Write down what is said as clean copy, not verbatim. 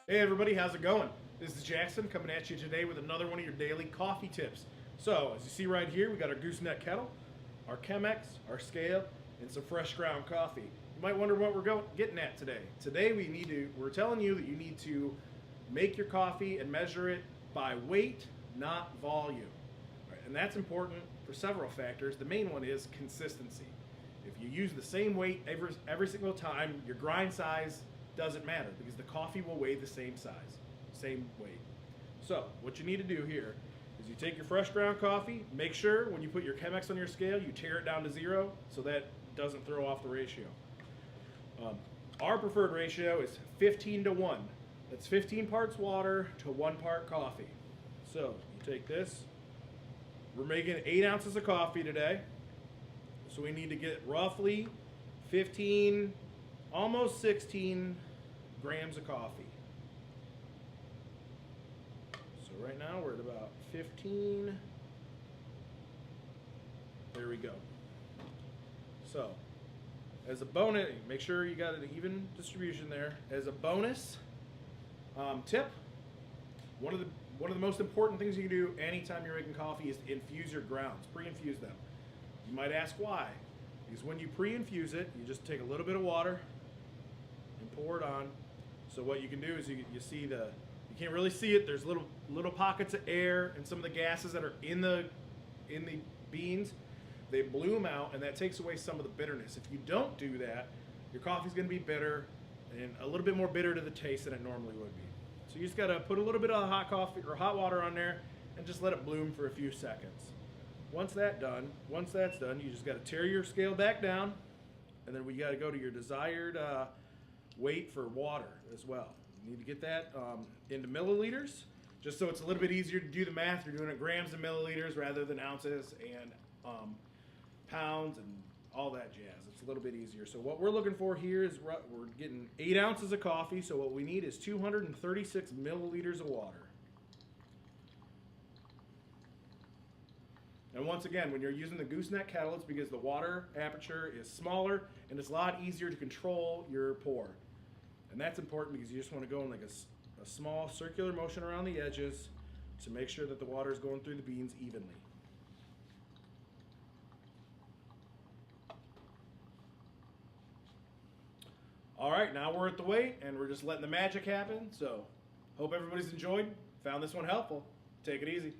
Hey everybody, how's it going? This is Jackson coming at you today with another one of your daily coffee tips. So, as you see right here, we got our gooseneck kettle, our Chemex, our scale, and some fresh ground coffee. You might wonder what we're getting at today. Today we're telling you that you need to make your coffee and measure it by weight, not volume. All right, and that's important for several factors. The main one is consistency. If you use the same weight every single time, your grind size doesn't matter because the coffee will weigh the same size, same weight. So what you need to do here is you take your fresh ground coffee, make sure when you put your Chemex on your scale, you tear it down to 0 so that doesn't throw off the ratio. Our preferred ratio is 15 to 1. That's 15 parts water to 1 part coffee. So you take this, we're making 8 ounces of coffee today. So we need to get roughly 15, almost 16 grams of coffee. So right now we're at about 15. There we go. So as a bonus, make sure you got an even distribution there. As a bonus tip, one of the most important things you can do anytime you're making coffee is to infuse your grounds, pre-infuse them. You might ask why. Because when you pre-infuse it, you just take a little bit of water and pour it on. So what you can do is you see you can't really see it. There's little pockets of air and some of the gases that are in the beans. They bloom out, and that takes away some of the bitterness. If you don't do that, your coffee's going to be bitter and a little bit more bitter to the taste than it normally would be. So you just got to put a little bit of hot coffee or hot water on there and just let it bloom for a few seconds. Once that's done, you just got to tear your scale back down, and then we got to go to your desired weight for water as well. You need to get that into milliliters, just so it's a little bit easier to do the math. You're doing it grams and milliliters rather than ounces and pounds and all that jazz. It's a little bit easier. So what we're looking for here is we're getting 8 ounces of coffee, so what we need is 236 milliliters of water. And once again, when you're using the gooseneck kettle, it's because the water aperture is smaller and it's a lot easier to control your pour. And that's important because you just want to go in like a small circular motion around the edges to make sure that the water is going through the beans evenly. All right, now we're at the weight and we're just letting the magic happen. So hope everybody's enjoyed, found this one helpful. Take it easy.